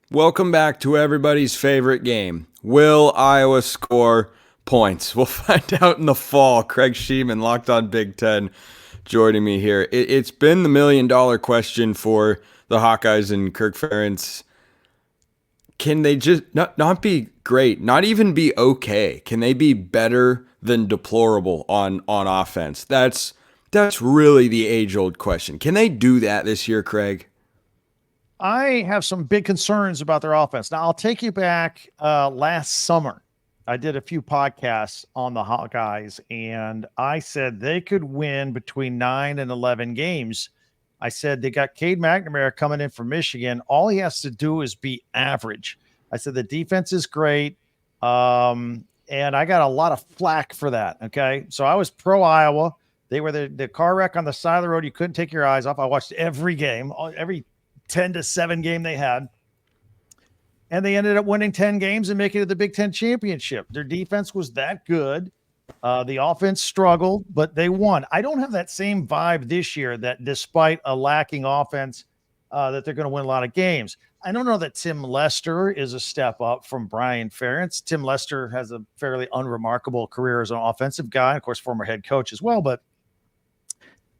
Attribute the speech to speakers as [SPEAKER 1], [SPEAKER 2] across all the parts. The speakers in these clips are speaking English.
[SPEAKER 1] Welcome back to everybody's favorite game. Will Iowa score points? We'll find out in the fall. Craig Shemon, Locked On Big Ten, joining me here. It's been the $1 million question for the Hawkeyes and Kirk Ferentz. Can they just not be great, not even be okay? Can they be better than deplorable on offense? That's really the age-old question. Can they do that this year, Craig?
[SPEAKER 2] I have some big concerns about their offense. Now, I'll take you back last summer. I did a few podcasts on the Hawkeyes, and I said they could win between 9 and 11 games. I said they got Cade McNamara coming in from Michigan. All he has to do is be average. I said the defense is great, and I got a lot of flack for that, okay? So I was pro Iowa. They were the car wreck on the side of the road. You couldn't take your eyes off. I watched every game, every 10-7 game they had, and they ended up winning 10 games and making it to the Big Ten championship. Their defense was that good. The offense struggled, but they won. I don't have that same vibe this year that despite a lacking offense, that they're going to win a lot of games. I don't know that Tim Lester is a step up from Brian Ferentz. Tim Lester has a fairly unremarkable career as an offensive guy, of course, former head coach as well, but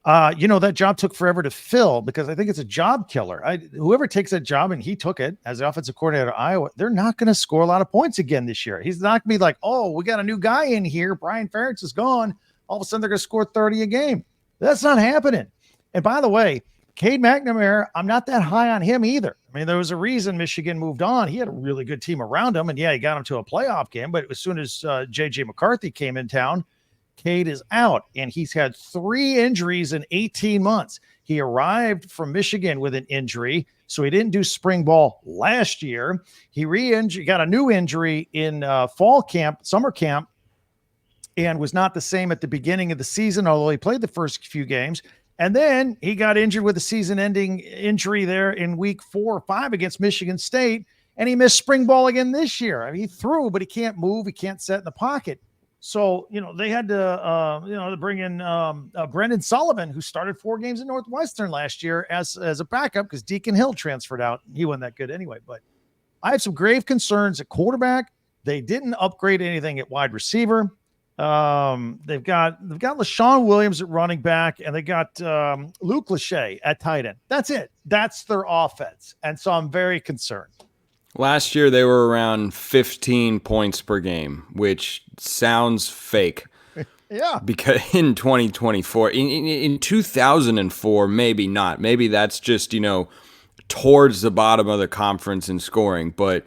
[SPEAKER 2] that job took forever to fill because I think it's a job killer. Whoever takes that job, and he took it as the offensive coordinator at Iowa, they're not going to score a lot of points again this year. He's not going to be like, oh, we got a new guy in here. Brian Ferentz is gone. All of a sudden, they're going to score 30 a game. That's not happening. And by the way, Cade McNamara, I'm not that high on him either. I mean, there was a reason Michigan moved on. He had a really good team around him, and yeah, he got him to a playoff game. But as soon as J.J. McCarthy came in town, Cade is out, and he's had 3 injuries in 18 months. He arrived from Michigan with an injury, so he didn't do spring ball last year. He got a new injury in summer camp, and was not the same at the beginning of the season, although he played the first few games. And then he got injured with a season-ending injury there in week 4 or 5 against Michigan State, and he missed spring ball again this year. I mean, he threw, but he can't move. He can't set in the pocket. So, they had to bring in Brendan Sullivan, who started 4 games at Northwestern last year as a backup because Deacon Hill transferred out. He wasn't that good anyway. But I have some grave concerns at quarterback. They didn't upgrade anything at wide receiver. They've got LaShawn Williams at running back, and they got Luke Lachey at tight end. That's it. That's their offense. And so I'm very concerned.
[SPEAKER 1] Last year, they were around 15 points per game, which sounds fake.
[SPEAKER 2] Yeah.
[SPEAKER 1] Because in 2024, in 2004, maybe not. Maybe that's just, towards the bottom of the conference in scoring. But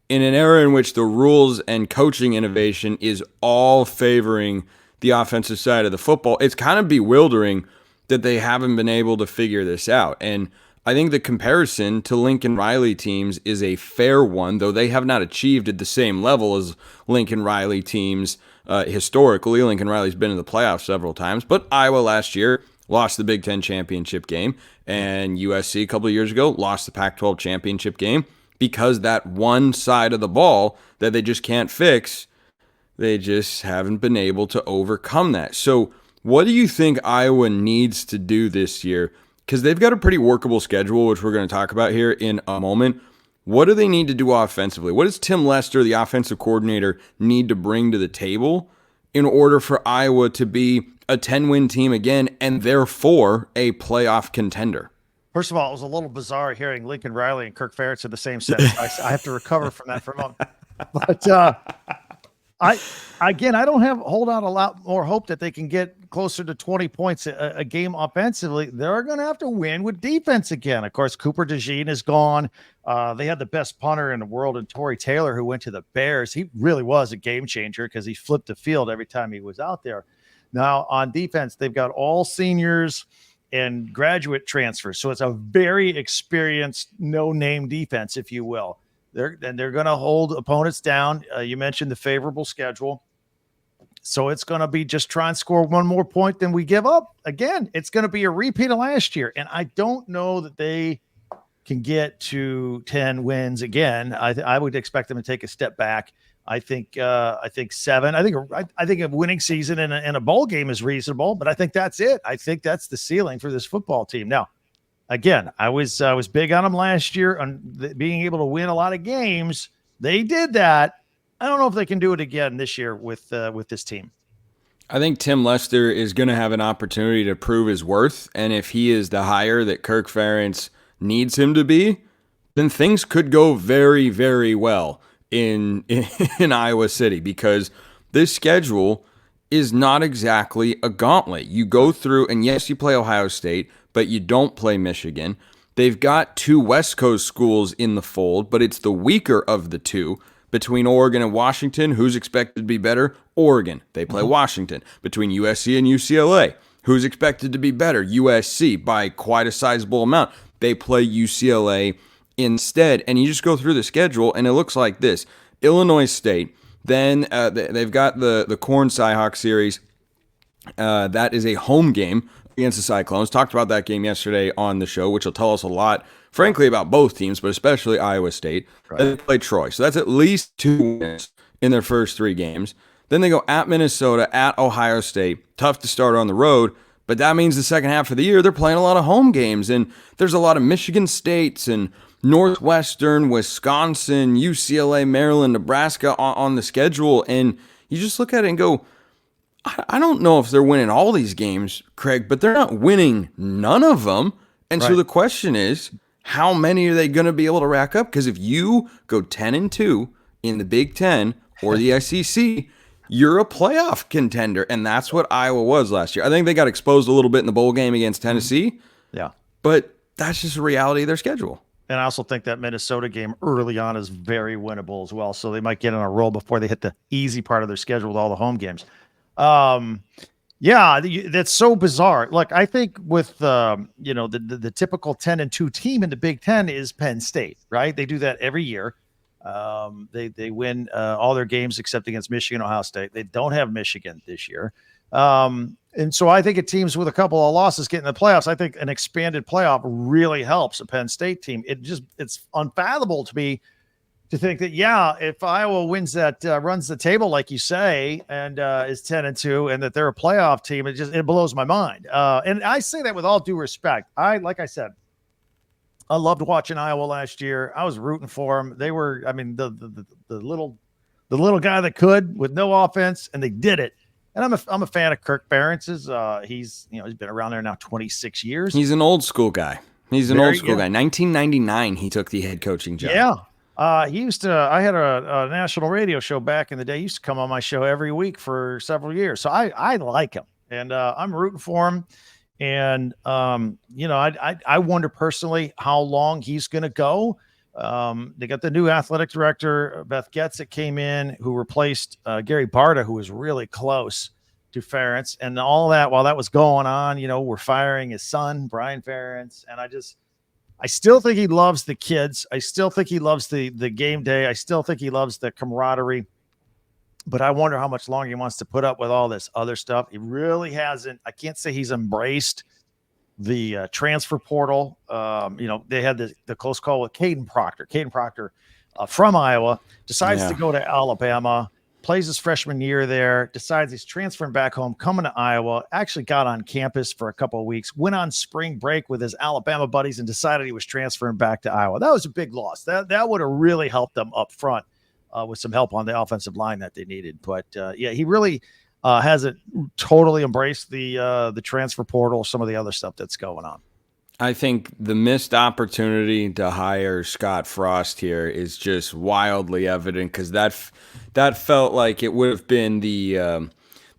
[SPEAKER 1] in an era in which the rules and coaching innovation is all favoring the offensive side of the football, it's kind of bewildering that they haven't been able to figure this out. And I think the comparison to Lincoln Riley teams is a fair one, though they have not achieved at the same level as Lincoln Riley teams historically. Lincoln Riley's been in the playoffs several times, but Iowa last year lost the Big Ten championship game, and USC a couple of years ago lost the Pac-12 championship game because that one side of the ball that they just can't fix, they just haven't been able to overcome that. So what do you think Iowa needs to do this year? Because they've got a pretty workable schedule, which we're going to talk about here in a moment. What do they need to do offensively? What does Tim Lester, the offensive coordinator, need to bring to the table in order for Iowa to be a 10-win team again and therefore a playoff contender?
[SPEAKER 2] First of all, it was a little bizarre hearing Lincoln Riley and Kirk Ferentz in the same sentence. I have to recover from that for a moment. But I don't hold out a lot more hope that they can get closer to 20 points a game offensively. They're going to have to win with defense again. Of course, Cooper DeJean is gone. They had the best punter in the world in Torrey Taylor, who went to the Bears. He really was a game changer because he flipped the field every time he was out there. Now on defense, they've got all seniors and graduate transfers. So it's a very experienced, no-name defense, if you will. They're going to hold opponents down. You mentioned the favorable schedule. So it's going to be just try and score one more point than we give up. Again, it's going to be a repeat of last year. And I don't know that they can get to 10 wins again. I would expect them to take a step back. I think 7. I think a winning season in a bowl game is reasonable, but I think that's it. I think that's the ceiling for this football team. Now, again, I was big on them last year on being able to win a lot of games. They did that. I don't know if they can do it again this year with this team.
[SPEAKER 1] I think Tim Lester is going to have an opportunity to prove his worth, and if he is the hire that Kirk Ferentz needs him to be, then things could go very, very well in Iowa City, because this schedule is not exactly a gauntlet. You go through, and yes, you play Ohio State, but you don't play Michigan. They've got two West Coast schools in the fold, but it's the weaker of the two. Between Oregon and Washington, who's expected to be better? Oregon. They play Washington. Between USC and UCLA, who's expected to be better? USC by quite a sizable amount. They play UCLA instead. And you just go through the schedule, and it looks like this. Illinois State. Then they've got the Corn Cyhawk series. That is a home game against the Cyclones. Talked about that game yesterday on the show, which will tell us a lot, frankly, about both teams, but especially Iowa State. Right. Then they play Troy. So that's at least 2 wins in their first 3 games. Then they go at Minnesota, at Ohio State. Tough to start on the road, but that means the second half of the year they're playing a lot of home games. And there's a lot of Michigan States and Northwestern, Wisconsin, UCLA, Maryland, Nebraska on the schedule. And you just look at it and go, I don't know if they're winning all these games, Craig, but they're not winning none of them. And so the question is, how many are they going to be able to rack up? Because if you go 10-2 in the Big Ten or the SEC, you're a playoff contender. And that's what Iowa was last year. I think they got exposed a little bit in the bowl game against Tennessee.
[SPEAKER 2] Yeah.
[SPEAKER 1] But that's just a reality of their schedule.
[SPEAKER 2] And I also think that Minnesota game early on is very winnable as well. So they might get on a roll before they hit the easy part of their schedule with all the home games. Yeah, that's so bizarre. Look, I think with the typical 10-2 team in the Big Ten is Penn State, right? They do that every year. They win all their games except against Michigan, Ohio State. They don't have Michigan this year. And so I think teams with a couple of losses get in the playoffs. I think an expanded playoff really helps a Penn State team. It's unfathomable to me to think that, if Iowa wins that, runs the table, like you say, and is 10-2, and that they're a playoff team, it blows my mind. And I say that with all due respect. Like I said, I loved watching Iowa last year. I was rooting for them. They were, the little guy that could with no offense, and they did it. And I'm a fan of Kirk Ferentz. He's been around there now 26 years.
[SPEAKER 1] He's an old school guy. Guy. 1999, he took the head coaching job.
[SPEAKER 2] Yeah. He used to. I had a national radio show back in the day. He used to come on my show every week for several years. So I like him, and I'm rooting for him. And I wonder personally how long he's going to go. They got the new athletic director, Beth Getz, that came in, who replaced Gary Barta, who was really close to Ferentz. And all that, while that was going on, we're firing his son, Brian Ferentz. And I still think he loves the kids. I still think he loves the game day. I still think he loves the camaraderie. But I wonder how much longer he wants to put up with all this other stuff. He really hasn't. I can't say he's embraced the transfer portal. They had the close call with Caden Proctor. Caden Proctor from Iowa decides to go to Alabama, plays his freshman year there, decides he's transferring back home, coming to Iowa, actually got on campus for a couple of weeks, went on spring break with his Alabama buddies and decided he was transferring back to Iowa. That was a big loss. That would have really helped them up front with some help on the offensive line that they needed. But he really hasn't totally embraced the transfer portal, some of the other stuff that's going on.
[SPEAKER 1] I think the missed opportunity to hire Scott Frost here is just wildly evident, because that felt like it would have been the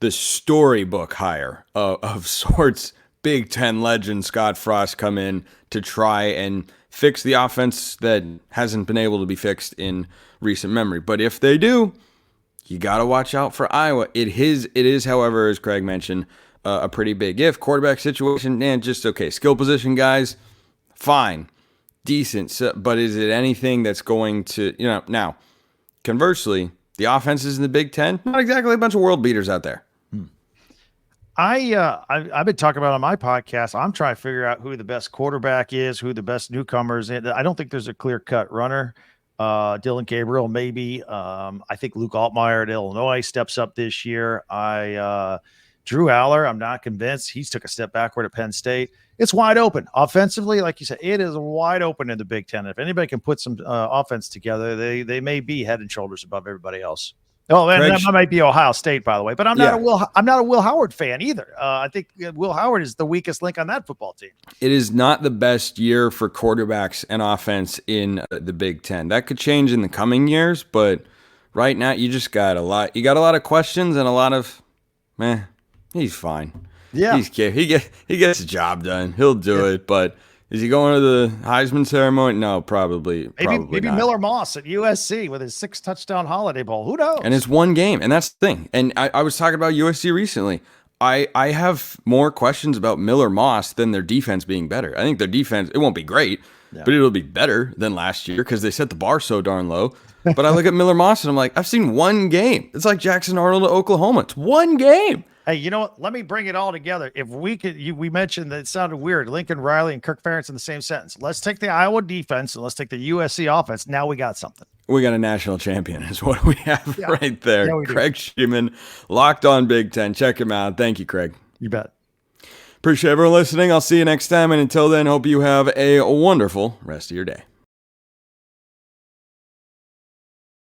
[SPEAKER 1] storybook hire of sorts. Big Ten legend Scott Frost come in to try and fix the offense that hasn't been able to be fixed in recent memory. But if they do, you got to watch out for Iowa. It is, however, as Craig mentioned, a pretty big if. Quarterback situation, just okay. Skill position guys, fine, decent. So, but is it anything that's going to, now, conversely, the offenses in the Big Ten, not exactly a bunch of world beaters out there.
[SPEAKER 2] I've been talking about on my podcast. I'm trying to figure out who the best quarterback is, who the best newcomers. I don't think there's a clear-cut runner. Dylan Gabriel, maybe. I think Luke Altmaier at Illinois steps up this year. Drew Aller, I'm not convinced. He's took a step backward at Penn State. It's wide open. Offensively, like you said, it is wide open in the Big Ten. If anybody can put some offense together, they may be head and shoulders above everybody else. Oh, and that might be Ohio State, by the way. But I'm not a Will Howard fan either. I think Will Howard is the weakest link on that football team.
[SPEAKER 1] It is not the best year for quarterbacks and offense in the Big Ten. That could change in the coming years, but right now you just got a lot. You got a lot of questions and a lot of, he's fine.
[SPEAKER 2] Yeah,
[SPEAKER 1] he gets the job done. He'll do it, but. Is he going to the Heisman ceremony? No, probably
[SPEAKER 2] maybe
[SPEAKER 1] not.
[SPEAKER 2] Miller Moss at USC with his 6-touchdown Holiday Bowl. Who knows?
[SPEAKER 1] And it's one game, and that's the thing. And I was talking about USC recently. I have more questions about Miller Moss than their defense being better. I think their defense, it won't be great, but it'll be better than last year because they set the bar so darn low. But I look at Miller Moss and I'm like, I've seen one game. It's like Jackson Arnold at Oklahoma. It's one game.
[SPEAKER 2] Hey, you know what? Let me bring it all together. If we could, we mentioned that it sounded weird. Lincoln Riley and Kirk Ferentz in the same sentence. Let's take the Iowa defense and let's take the USC offense. Now we got something.
[SPEAKER 1] We got a national champion is what we have right there. Yeah, Craig Shemon, Locked On Big Ten. Check him out. Thank you, Craig.
[SPEAKER 2] You bet.
[SPEAKER 1] Appreciate everyone listening. I'll see you next time. And until then, hope you have a wonderful rest of your day.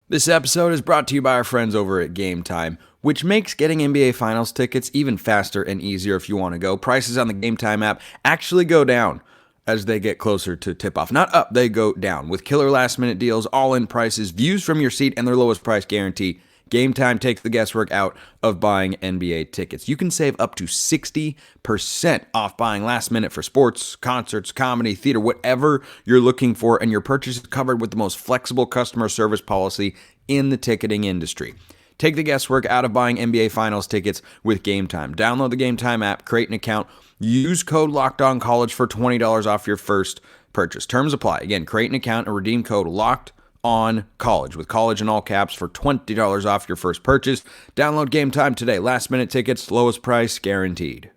[SPEAKER 1] This episode is brought to you by our friends over at Game Time, which makes getting NBA Finals tickets even faster and easier if you want to go. Prices on the Game Time app actually go down as they get closer to tip-off. Not up, they go down. With killer last-minute deals, all-in prices, views from your seat, and their lowest price guarantee, Game Time takes the guesswork out of buying NBA tickets. You can save up to 60% off buying last minute for sports, concerts, comedy, theater, whatever you're looking for, and your purchase is covered with the most flexible customer service policy in the ticketing industry. Take the guesswork out of buying NBA Finals tickets with Game Time. Download the Game Time app, create an account, use code LOCKEDONCollege for $20 off your first purchase. Terms apply. Again, create an account and redeem code LOCKEDONCollege with college in all caps for $20 off your first purchase. Download Game Time today. Last minute tickets, lowest price guaranteed.